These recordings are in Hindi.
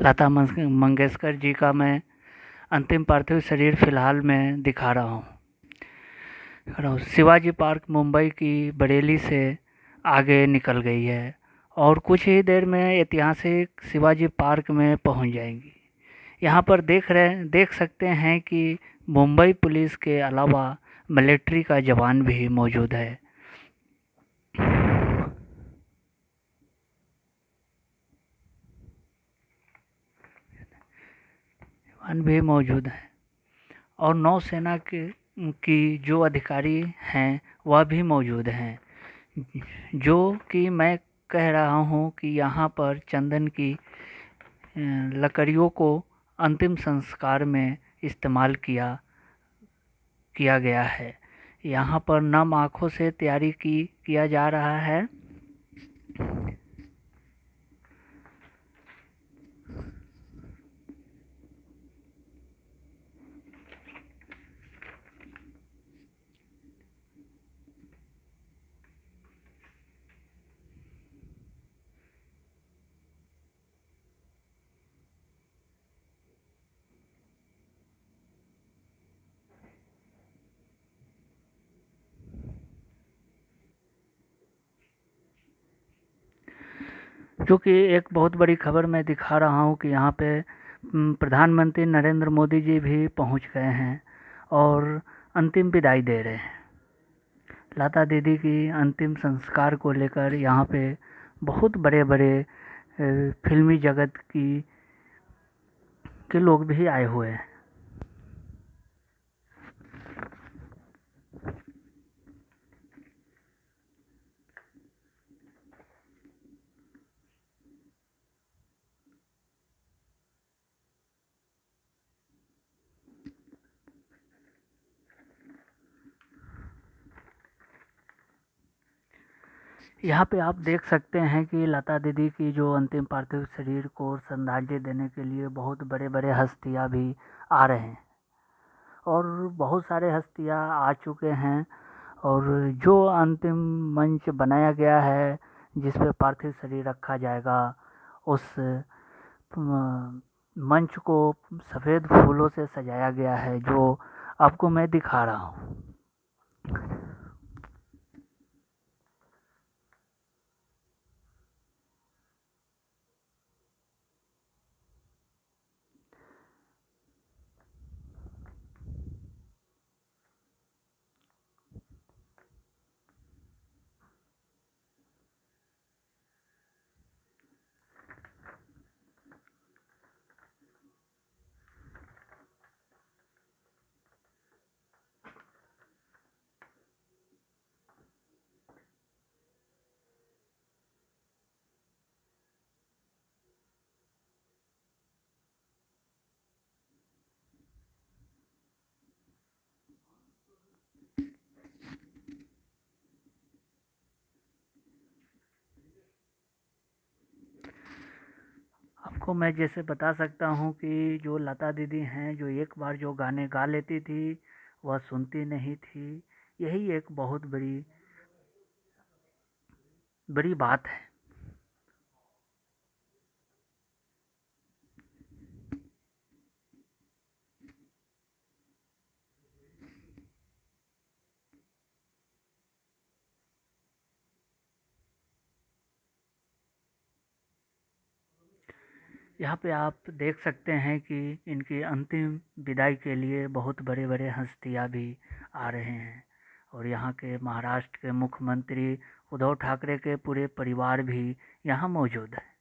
लता मंगेशकर जी का मैं अंतिम पार्थिव शरीर फिलहाल में दिखा रहा हूँ। और शिवाजी पार्क मुंबई की बरेली से आगे निकल गई है और कुछ ही देर में ऐतिहासिक शिवाजी पार्क में पहुंच जाएंगी। यहाँ पर देख सकते हैं कि मुंबई पुलिस के अलावा मिलिट्री का जवान भी मौजूद है। जवान भी मौजूद हैं और नौसेना के की जो अधिकारी हैं वह भी मौजूद हैं, जो कि मैं कह रहा हूँ कि यहाँ पर चंदन की लकड़ियों को अंतिम संस्कार में इस्तेमाल किया गया है। यहाँ पर नम आँखों से तैयारी किया जा रहा है। जो कि एक बहुत बड़ी खबर मैं दिखा रहा हूँ कि यहाँ पे प्रधानमंत्री नरेंद्र मोदी जी भी पहुँच गए हैं और अंतिम विदाई दे रहे हैं। लता दीदी की अंतिम संस्कार को लेकर यहाँ पे बहुत बड़े बड़े फिल्मी जगत के लोग भी आए हुए हैं। यहाँ पे आप देख सकते हैं कि लता दीदी की जो अंतिम पार्थिव शरीर को श्रद्धांजलि देने के लिए बहुत बड़े बड़े हस्तियाँ भी आ रहे हैं और बहुत सारे हस्तियाँ आ चुके हैं। और जो अंतिम मंच बनाया गया है जिस पे पार्थिव शरीर रखा जाएगा, उस मंच को सफ़ेद फूलों से सजाया गया है, जो आपको मैं दिखा रहा हूँ। आपको मैं जैसे बता सकता हूँ कि जो लता दीदी हैं, जो एक बार जो गाने गा लेती थी वह सुनती नहीं थी। यही एक बहुत बड़ी बड़ी बात है। यहाँ पे आप देख सकते हैं कि इनकी अंतिम विदाई के लिए बहुत बड़े बड़े हस्तियाँ भी आ रहे हैं और यहाँ के महाराष्ट्र के मुख्यमंत्री उद्धव ठाकरे के पूरे परिवार भी यहाँ मौजूद है।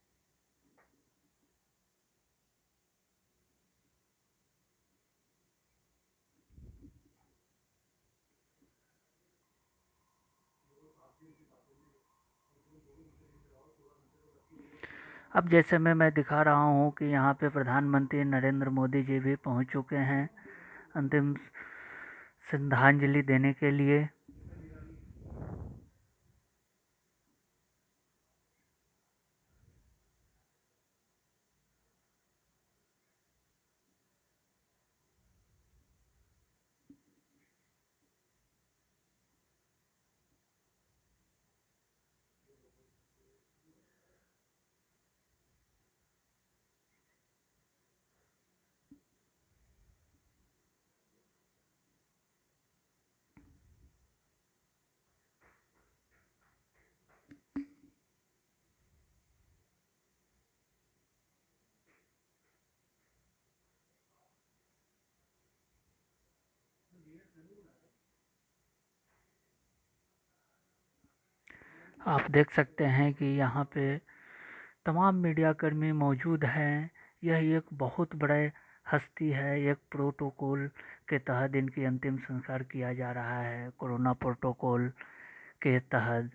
अब जैसे मैं दिखा रहा हूँ कि यहाँ पे प्रधानमंत्री नरेंद्र मोदी जी भी पहुँच चुके हैं अंतिम श्रद्धांजलि देने के लिए। आप देख सकते हैं कि यहाँ पे तमाम मीडियाकर्मी मौजूद हैं। यह एक बहुत बड़े हस्ती है। एक प्रोटोकॉल के तहत इनकी अंतिम संस्कार किया जा रहा है, कोरोना प्रोटोकॉल के तहत।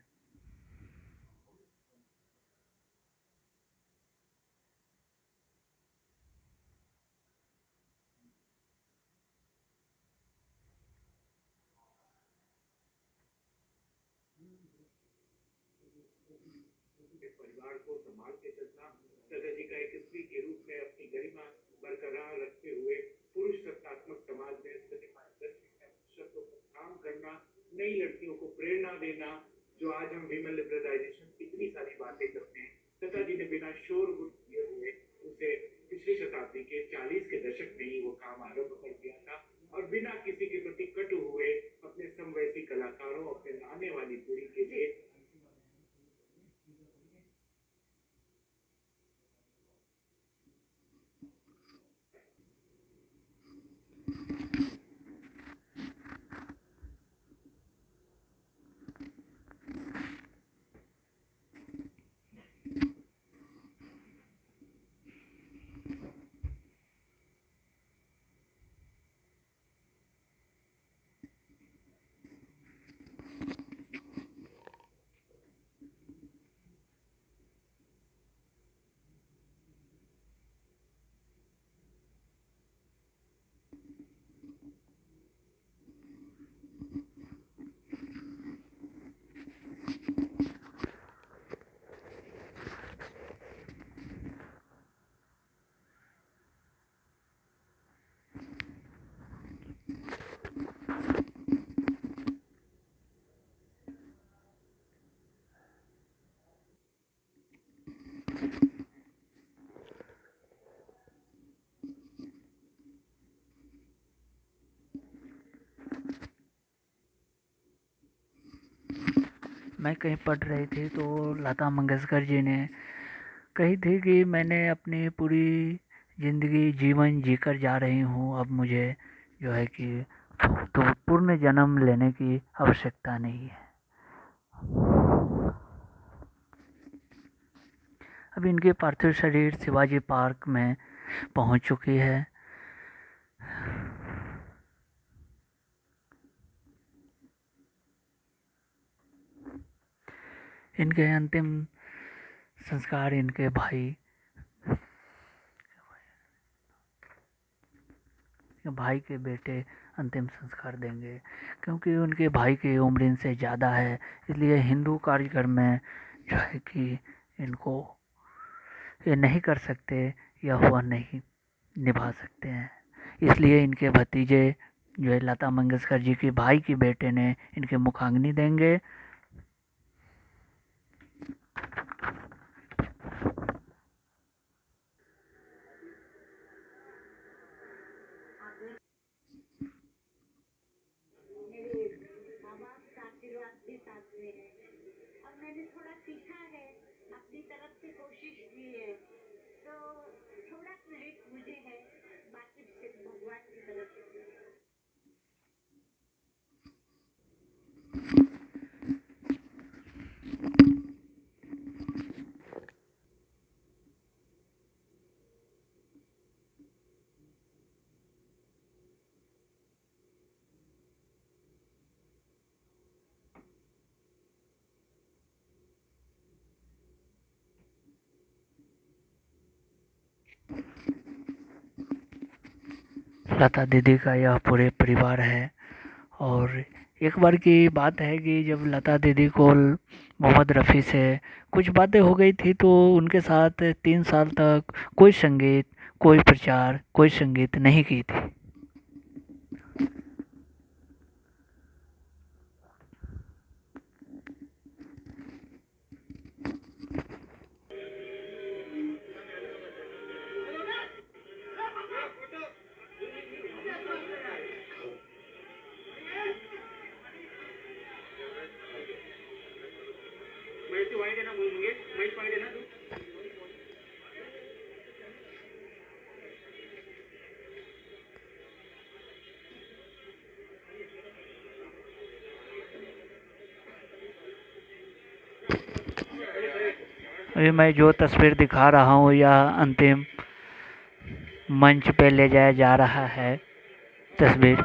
परिवार को संभाल के चलना, दादाजी का एक स्त्री के रूप में अपनी गरिमा बरकरार रखते हुए पुरुष सत्तात्मक समाज में शब्दों पर काम करना, नई लड़कियों को प्रेरणा देना, जो आज हम विमेन लिबरलाइजेशन इतनी सारी बातें करते हैं, दादाजी ने बिना शोरगुल किए हुए उसे पिछली शताब्दी के 40 के दशक में ही वो काम आरंभ कर दिया था और बिना किसी के प्रति कटु हुए अपने समवयसी कलाकारों, अपने आने वाली पीढ़ी के लिए मैं कहीं पढ़ रही थी तो लता मंगेशकर जी ने कही थी कि मैंने अपनी पूरी ज़िंदगी जीवन जीकर जा रही हूँ, अब मुझे जो है कि तो पूर्ण जन्म लेने की आवश्यकता नहीं है। अब इनकी पार्थिव शरीर शिवाजी पार्क में पहुंच चुकी है। इनके अंतिम संस्कार इनके भाई के बेटे अंतिम संस्कार देंगे, क्योंकि उनके भाई की उम्र इनसे ज़्यादा है। इसलिए हिंदू कार्यक्रम में जो है कि इनको ये नहीं कर सकते या वह नहीं निभा सकते हैं। इसलिए इनके भतीजे जो है लता मंगेशकर जी के भाई के बेटे ने इनके मुखाग्नि देंगे। मेरे माँ बाप का आशीर्वाद भी साथ में है और मैंने थोड़ा सीखा है, अपनी तरफ से कोशिश की है, तो थोड़ा क्रेडिट मुझे है, बाकी सिर्फ भगवान की तरफ से। लता दीदी का यह पूरे परिवार है। और एक बार की बात है कि जब लता दीदी को मोहम्मद रफ़ी से कुछ बातें हो गई थी, तो उनके साथ 3 साल तक कोई संगीत, कोई प्रचार, कोई संगीत नहीं की थी। महेश वाइट है ना, महेश वाइट है ना तू। अभी मैं जो तस्वीर दिखा रहा हूँ यह अंतिम मंच पे ले जाया जा रहा है तस्वीर।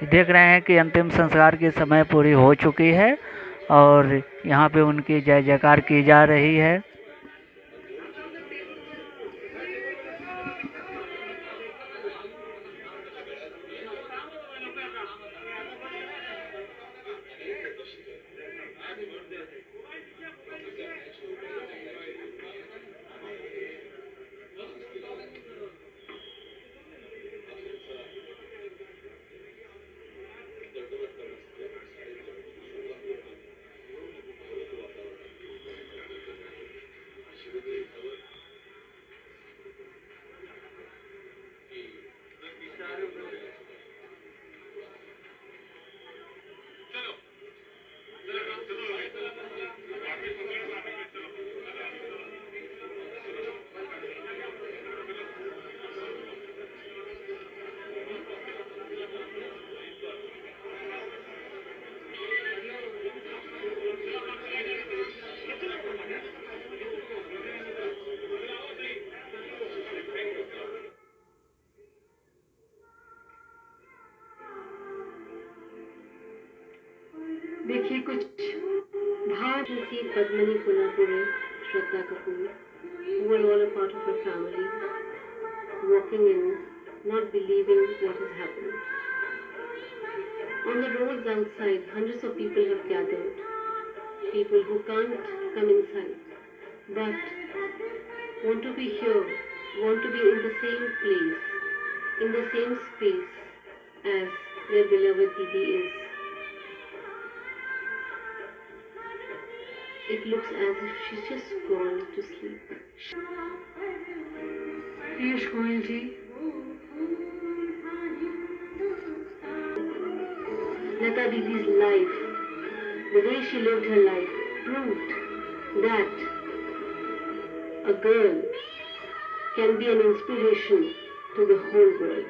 देख रहे हैं कि अंतिम संस्कार की समय पूरी हो चुकी है और यहाँ पे उनकी जय जयकार की जा रही है। देखिए कुछ भाव जैसी Padmini Kolhapuri, Shraddha Kapoor, who were all a part of her family, walking in, not believing what has happened. On the roads outside, hundreds of people have gathered. People who can't come inside, but want to be here, want to be in the same place, in the same space as their beloved Didi is. It looks as if she's just gone to sleep. Piyush Goyal ji, Lata Didi's life, the way she lived her life, proved that a girl can be an inspiration to the whole world.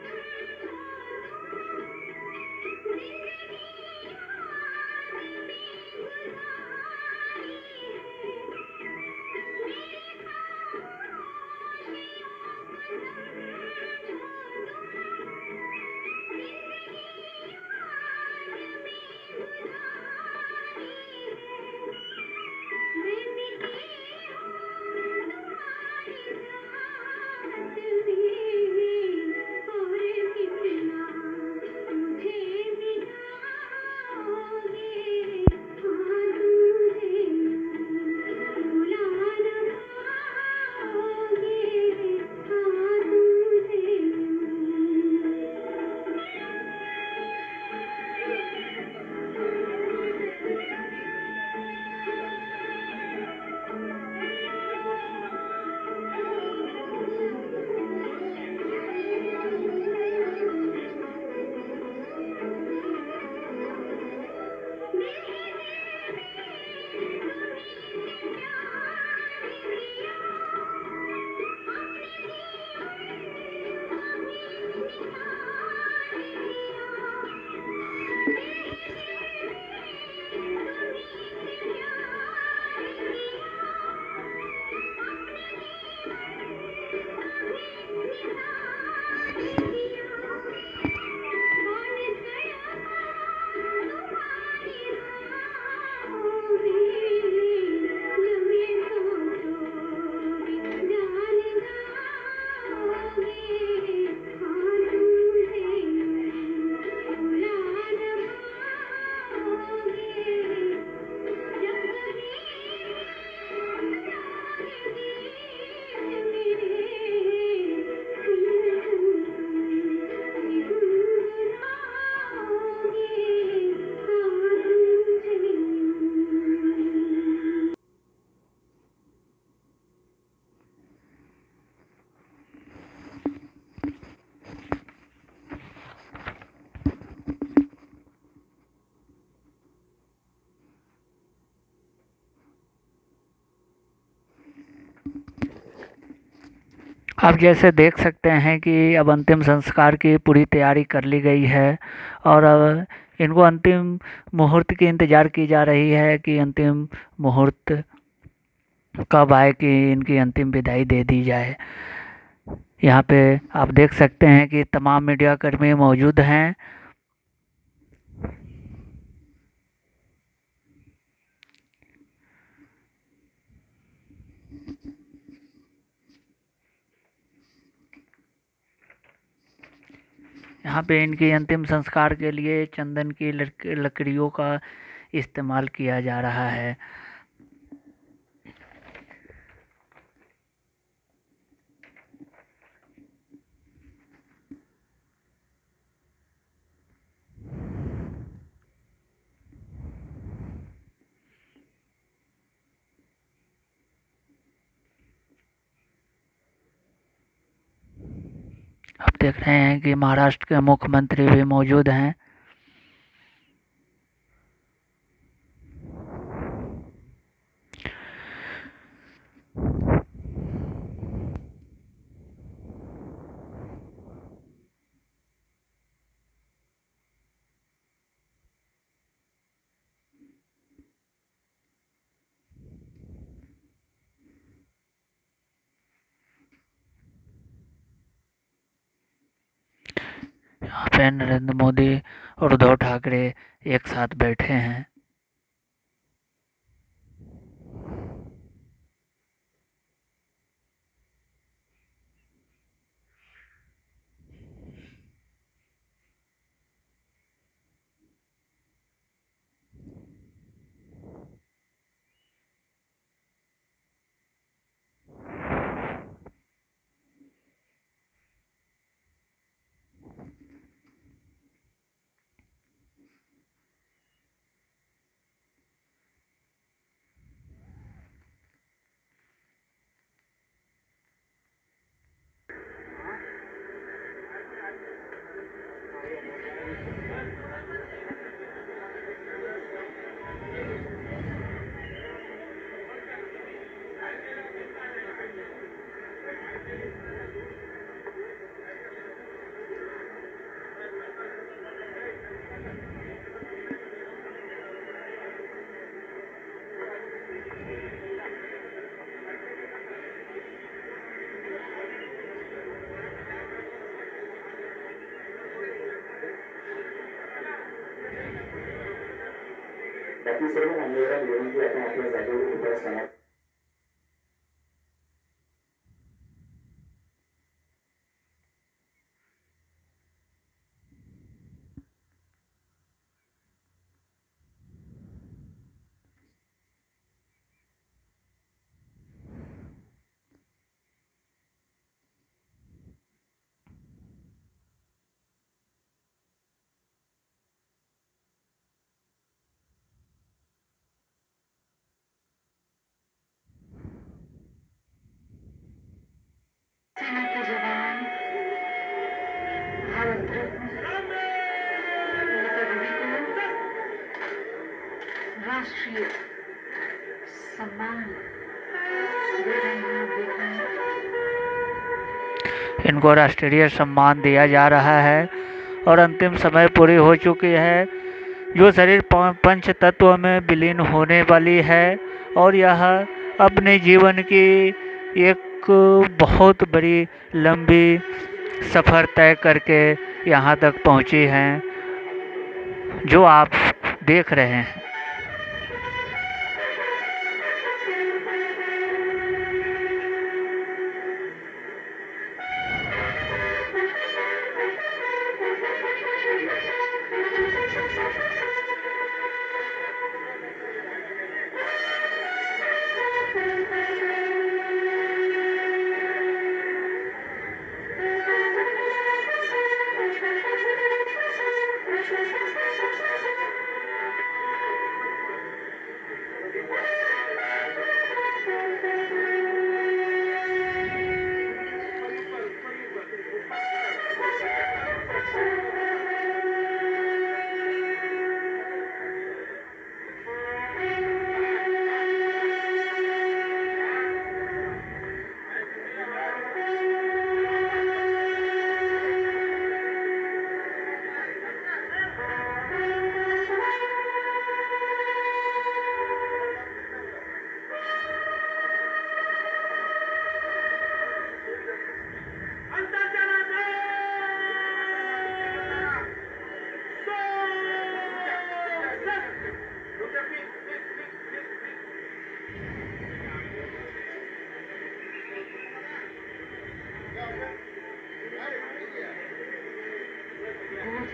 आप जैसे देख सकते हैं कि अब अंतिम संस्कार की पूरी तैयारी कर ली गई है और अब इनको अंतिम मुहूर्त की इंतज़ार की जा रही है कि अंतिम मुहूर्त कब आए कि इनकी अंतिम विदाई दे दी जाए। यहाँ पे आप देख सकते हैं कि तमाम मीडिया कर्मी मौजूद हैं। यहाँ पे इनकी अंतिम संस्कार के लिए चंदन की लकड़ियों का इस्तेमाल किया जा रहा है। आप देख रहे हैं कि महाराष्ट्र के मुख्यमंत्री भी मौजूद हैं। यहाँ पे नरेंद्र मोदी और उद्धव ठाकरे एक साथ बैठे हैं। बाकी सर्व मान्यवरांना विनंती आपण आपल्या जागेवर उभं असताना सेना के जवान, भारत रत्न नेताजी को राष्ट्रीय सम्मान दे रहे हैं। देख रहे हैं इनको राष्ट्रीय सम्मान दिया जा रहा है और अंतिम समय पूरी हो चुकी है, जो शरीर पंच तत्व में विलीन होने वाली है और यह अपने जीवन की एक बहुत बड़ी लंबी सफ़र तय करके यहाँ तक पहुँची हैं, जो आप देख रहे हैं।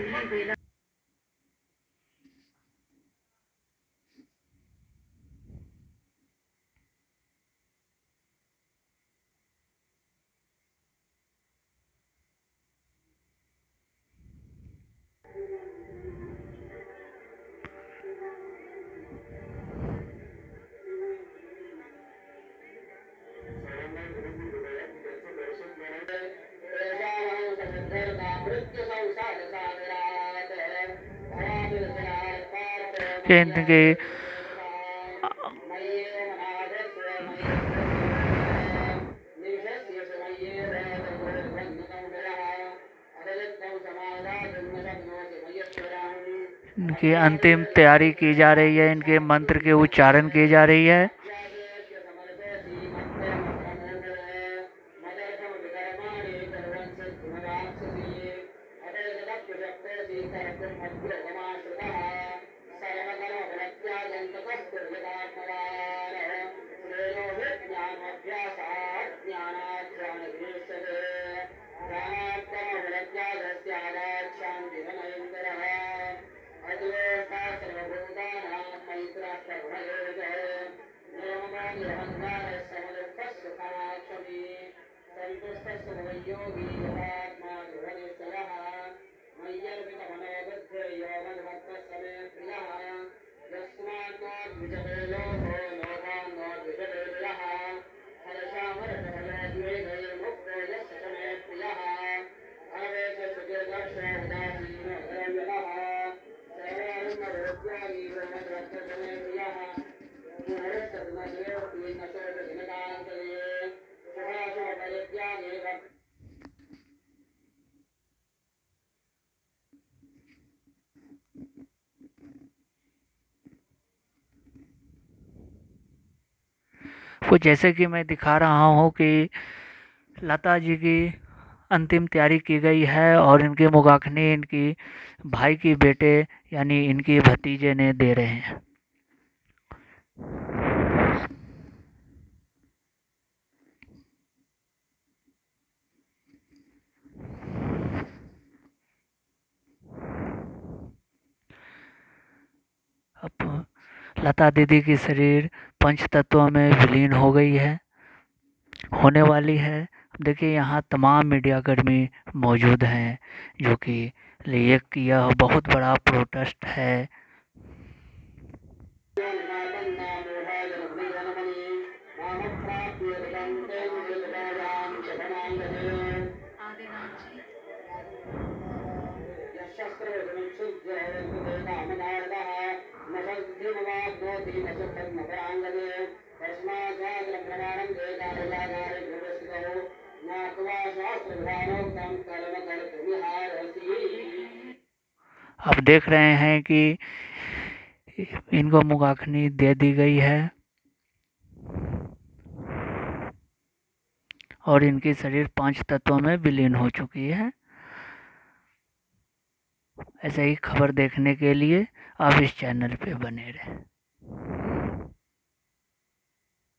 he realized कि इनके इनकी अंतिम तैयारी की जा रही है, इनके मंत्र के उच्चारण की जा रही है। वो जैसे कि मैं दिखा रहा हूँ कि लता जी की अंतिम तैयारी की गई है और इनकी मुखाग्नि इनकी भाई की बेटे यानी इनकी भतीजे ने दे रहे हैं। अब लता दीदी की शरीर पंच तत्वों में विलीन हो गई है, होने वाली है। देखिए यहाँ तमाम मीडियाकर्मी मौजूद हैं जो कि एक यह बहुत बड़ा प्रोटेस्ट है। आप देख रहे हैं कि इनको मुखाग्नि दे दी गई है और इनकी शरीर 5 तत्वों में विलीन हो चुकी है। ऐसे ही खबर देखने के लिए आप इस चैनल पे बने रहें।